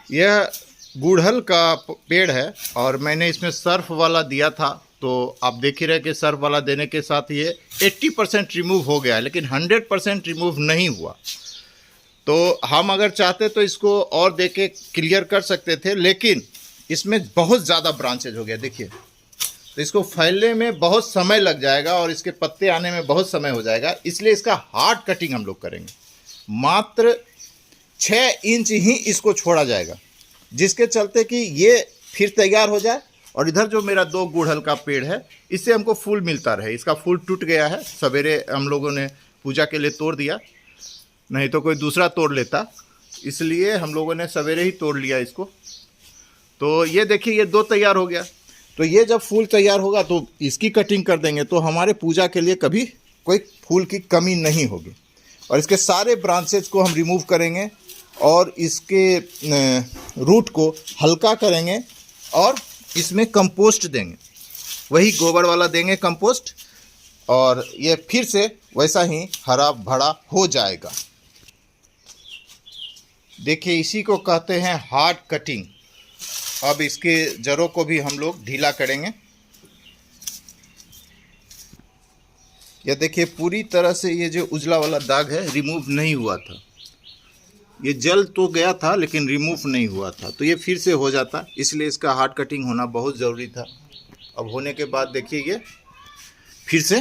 यह गुड़हल का पेड़ है और मैंने इसमें सर्फ वाला दिया था, तो आप देख ही रहे कि सर्फ वाला देने के साथ ये 80% रिमूव हो गया है, लेकिन 100% रिमूव नहीं हुआ। तो हम अगर चाहते तो इसको और दे के क्लियर कर सकते थे, लेकिन इसमें बहुत ज़्यादा ब्रांचेज हो गया। देखिए, तो इसको फैलने में बहुत समय लग जाएगा और इसके पत्ते आने में बहुत समय हो जाएगा, इसलिए इसका हार्ड कटिंग हम लोग करेंगे। मात्र 6 इंच ही इसको छोड़ा जाएगा, जिसके चलते कि ये फिर तैयार हो जाए। और इधर जो मेरा 2 गुड़हल का पेड़ है, इससे हमको फूल मिलता रहे। इसका फूल टूट गया है, सवेरे हम लोगों ने पूजा के लिए तोड़ दिया, नहीं तो कोई दूसरा तोड़ लेता, इसलिए हम लोगों ने सवेरे ही तोड़ लिया इसको। तो ये देखिए, ये 2 तैयार हो गया। तो ये जब फूल तैयार होगा तो इसकी कटिंग कर देंगे, तो हमारे पूजा के लिए कभी कोई फूल की कमी नहीं होगी। और इसके सारे ब्रांचेज को हम रिमूव करेंगे और इसके रूट को हल्का करेंगे और इसमें कंपोस्ट देंगे, वही गोबर वाला देंगे कंपोस्ट, और ये फिर से वैसा ही हरा भरा हो जाएगा। देखिए, इसी को कहते हैं हार्ड कटिंग। अब इसके जड़ों को भी हम लोग ढीला करेंगे। यह देखिए, पूरी तरह से ये जो उजला वाला दाग है रिमूव नहीं हुआ था। ये जल तो गया था लेकिन रिमूव नहीं हुआ था, तो ये फिर से हो जाता, इसलिए इसका हार्ड कटिंग होना बहुत ज़रूरी था। अब होने के बाद देखिए, ये फिर से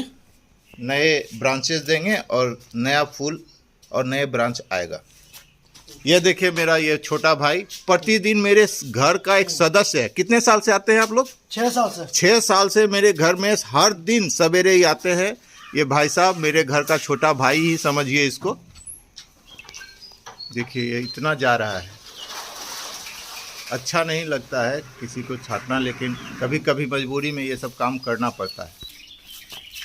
नए ब्रांचेस देंगे और नया फूल और नए ब्रांच आएगा। ये देखिए, मेरा ये छोटा भाई प्रतिदिन मेरे घर का एक सदस्य है। कितने साल से आते हैं आप लोग? 6 साल से। 6 साल से मेरे घर में हर दिन सवेरे ही आते हैं। ये भाई साहब मेरे घर का छोटा भाई ही समझिए इसको। देखिए, ये इतना जा रहा है। अच्छा नहीं लगता है किसी को छाटना, लेकिन कभी कभी मजबूरी में ये सब काम करना पड़ता है।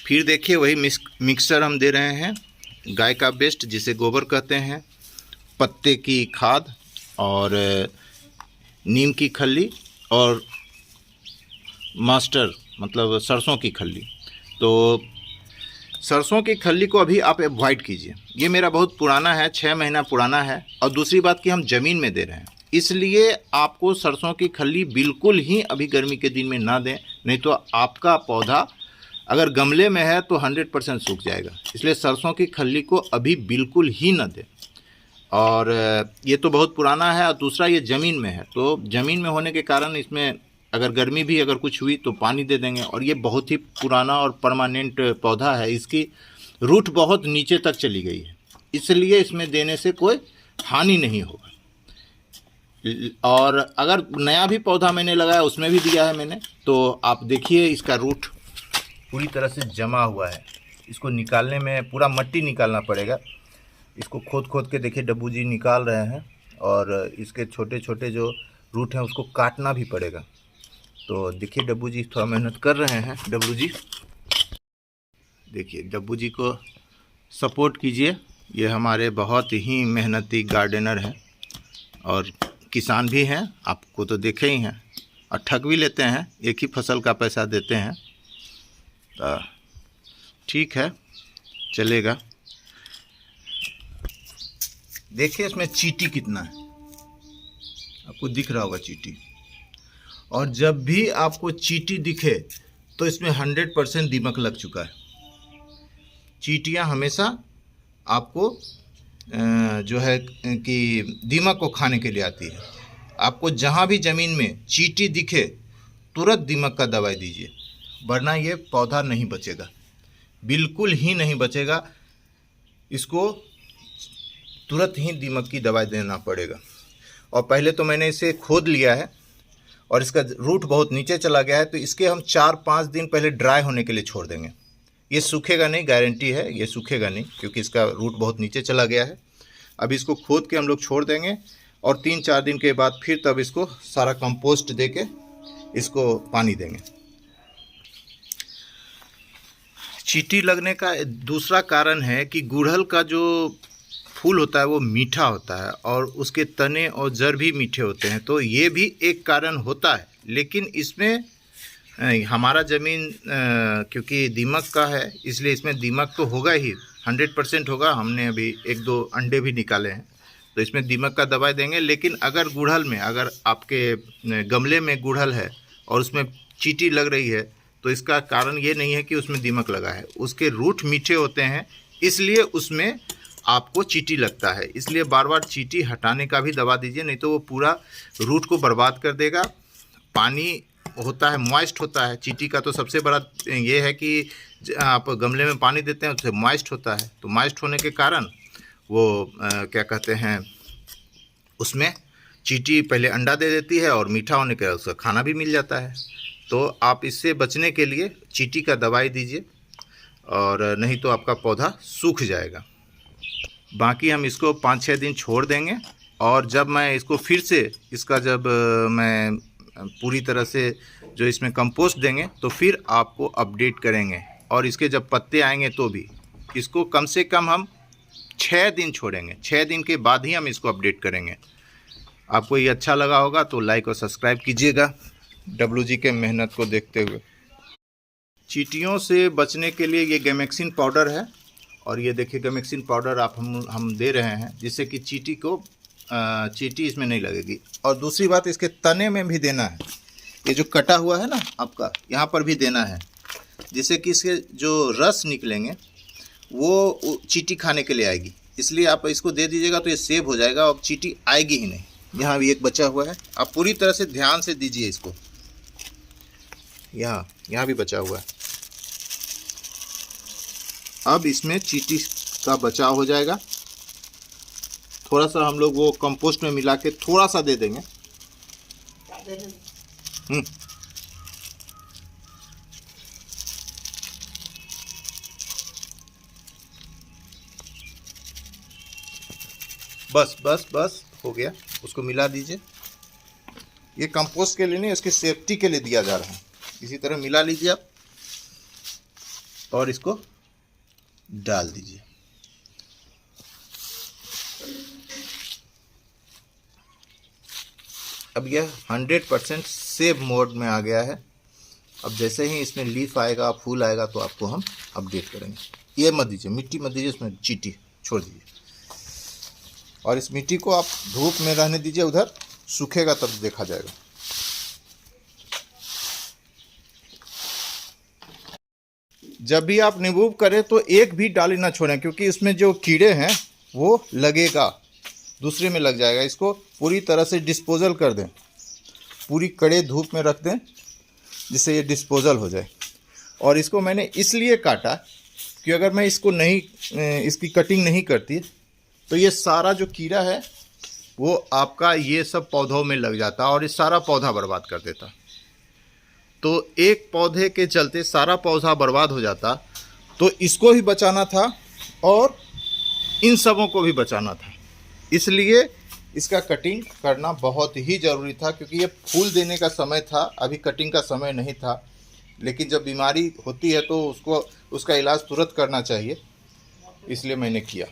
फिर देखिए, वही मिक्सचर हम दे रहे हैं, गाय का बेस्ट जिसे गोबर कहते हैं, पत्ते की खाद और नीम की खल्ली और मास्टर मतलब सरसों की खल्ली। तो सरसों की खल्ली को अभी आप अवॉइड कीजिए, ये मेरा बहुत पुराना है, 6 महीना पुराना है। और दूसरी बात कि हम ज़मीन में दे रहे हैं, इसलिए आपको सरसों की खल्ली बिल्कुल ही अभी गर्मी के दिन में ना दें, नहीं तो आपका पौधा अगर गमले में है तो 100% सूख जाएगा। इसलिए सरसों की खल्ली को अभी बिल्कुल ही ना दें। और ये तो बहुत पुराना है, और दूसरा ये ज़मीन में है, तो ज़मीन में होने के कारण इसमें अगर गर्मी भी अगर कुछ हुई तो पानी दे देंगे। और ये बहुत ही पुराना और परमानेंट पौधा है, इसकी रूट बहुत नीचे तक चली गई है, इसलिए इसमें देने से कोई हानि नहीं होगा। और अगर नया भी पौधा मैंने लगाया उसमें भी दिया है मैंने, तो आप देखिए इसका रूट पूरी तरह से जमा हुआ है। इसको निकालने में पूरा मट्टी निकालना पड़ेगा। इसको खोद खोद के देखिए डब्बू जी निकाल रहे हैं, और इसके छोटे छोटे जो रूट हैं उसको काटना भी पड़ेगा। तो देखिए, डब्बू जी थोड़ा मेहनत कर रहे हैं। डब्बू जी देखिए, डब्बू जी को सपोर्ट कीजिए। ये हमारे बहुत ही मेहनती गार्डनर हैं और किसान भी हैं, आपको तो देखे ही हैं, और ठग भी लेते हैं, एक ही फसल का पैसा देते हैं। तो ठीक है, चलेगा। देखिए, इसमें चींटी कितना है, आपको दिख रहा होगा चींटी। और जब भी आपको चींटी दिखे तो इसमें 100% दीमक लग चुका है। चींटियां हमेशा आपको जो है कि दीमक को खाने के लिए आती है। आपको जहां भी ज़मीन में चींटी दिखे तुरंत दीमक का दवाई दीजिए, वरना ये पौधा नहीं बचेगा, बिल्कुल ही नहीं बचेगा। इसको तुरंत ही दीमक की दवाई देना पड़ेगा। और पहले तो मैंने इसे खोद लिया है और इसका रूट बहुत नीचे चला गया है, तो इसके हम 4-5 दिन पहले ड्राई होने के लिए छोड़ देंगे। ये सूखेगा नहीं, गारंटी है ये सूखेगा नहीं, क्योंकि इसका रूट बहुत नीचे चला गया है। अब इसको खोद के हम लोग छोड़ देंगे और 3-4 दिन के बाद फिर तब इसको सारा कंपोस्ट दे के इसको पानी देंगे। चींटी लगने का दूसरा कारण है कि गुड़हल का जो फूल होता है वो मीठा होता है और उसके तने और जड़ भी मीठे होते हैं, तो ये भी एक कारण होता है। लेकिन इसमें हमारा ज़मीन क्योंकि दीमक का है, इसलिए इसमें दीमक तो होगा ही, 100% होगा। हमने अभी 1-2 अंडे भी निकाले हैं, तो इसमें दीमक का दवाई देंगे। लेकिन अगर गुड़हल में, अगर आपके गमले में गुड़हल है और उसमें चींटी लग रही है, तो इसका कारण ये नहीं है कि उसमें दीमक लगा है, उसके रूट मीठे होते हैं, इसलिए उसमें आपको चींटी लगता है। इसलिए बार बार चींटी हटाने का भी दवा दीजिए, नहीं तो वो पूरा रूट को बर्बाद कर देगा। पानी होता है, मॉइस्ट होता है, चींटी का तो सबसे बड़ा ये है कि आप गमले में पानी देते हैं उससे मॉइस्ट होता है, तो मॉइस्ट होने के कारण वो क्या कहते हैं, उसमें चींटी पहले अंडा दे देती है और मीठा होने के बाद उसका खाना भी मिल जाता है। तो आप इससे बचने के लिए चींटी का दवाई दीजिए, और नहीं तो आपका पौधा सूख जाएगा। बाकी हम इसको 5-6 दिन छोड़ देंगे, और जब मैं इसको फिर से जब मैं पूरी तरह से जो इसमें कंपोस्ट देंगे तो फिर आपको अपडेट करेंगे। और इसके जब पत्ते आएंगे तो भी इसको कम से कम हम 6 दिन छोड़ेंगे, 6 दिन के बाद ही हम इसको अपडेट करेंगे। आपको ये अच्छा लगा होगा तो लाइक और सब्सक्राइब कीजिएगा WG के मेहनत को देखते हुए। चींटियों से बचने के लिए ये गैमेक्सिन पाउडर है, और ये देखिए गैमेक्सिन पाउडर आप हम दे रहे हैं, जिससे कि चींटी इसमें नहीं लगेगी। और दूसरी बात, इसके तने में भी देना है, ये जो कटा हुआ है ना आपका, यहाँ पर भी देना है, जिससे कि इसके जो रस निकलेंगे वो चींटी खाने के लिए आएगी। इसलिए आप इसको दे दीजिएगा तो ये सेव हो जाएगा और चींटी आएगी ही नहीं। यहाँ भी एक बचा हुआ है, आप पूरी तरह से ध्यान से दीजिए इसको। यहाँ भी बचा हुआ है। अब इसमें चींटी का बचाव हो जाएगा। थोड़ा सा हम लोग वो कंपोस्ट में मिला के थोड़ा सा दे देंगे। बस हो गया, उसको मिला दीजिए। ये कंपोस्ट के लिए नहीं, उसकी सेफ्टी के लिए दिया जा रहा है। इसी तरह मिला लीजिए आप और इसको डाल दीजिए। अब यह 100% सेव मोड में आ गया है। अब जैसे ही इसमें लीफ आएगा, फूल आएगा, तो आपको हम अपडेट करेंगे। ये मत दीजिए, मिट्टी मत दीजिए, इसमें चींटी छोड़ दीजिए। और इस मिट्टी को आप धूप में रहने दीजिए, उधर सूखेगा तब देखा जाएगा। जब भी आप रिमूव करें तो एक भी डाली ना छोड़ें, क्योंकि इसमें जो कीड़े हैं वो लगेगा, दूसरे में लग जाएगा। इसको पूरी तरह से डिस्पोजल कर दें, पूरी कड़े धूप में रख दें, जिससे ये डिस्पोजल हो जाए। और इसको मैंने इसलिए काटा कि अगर मैं इसको नहीं, इसकी कटिंग नहीं करती तो ये सारा जो कीड़ा है वो आपका ये सब पौधों में लग जाता और ये सारा पौधा बर्बाद कर देता। तो एक पौधे के चलते सारा पौधा बर्बाद हो जाता, तो इसको भी बचाना था और इन सबों को भी बचाना था। इसलिए इसका कटिंग करना बहुत ही ज़रूरी था, क्योंकि ये फूल देने का समय था, अभी कटिंग का समय नहीं था। लेकिन जब बीमारी होती है तो उसका इलाज तुरंत करना चाहिए, इसलिए मैंने किया।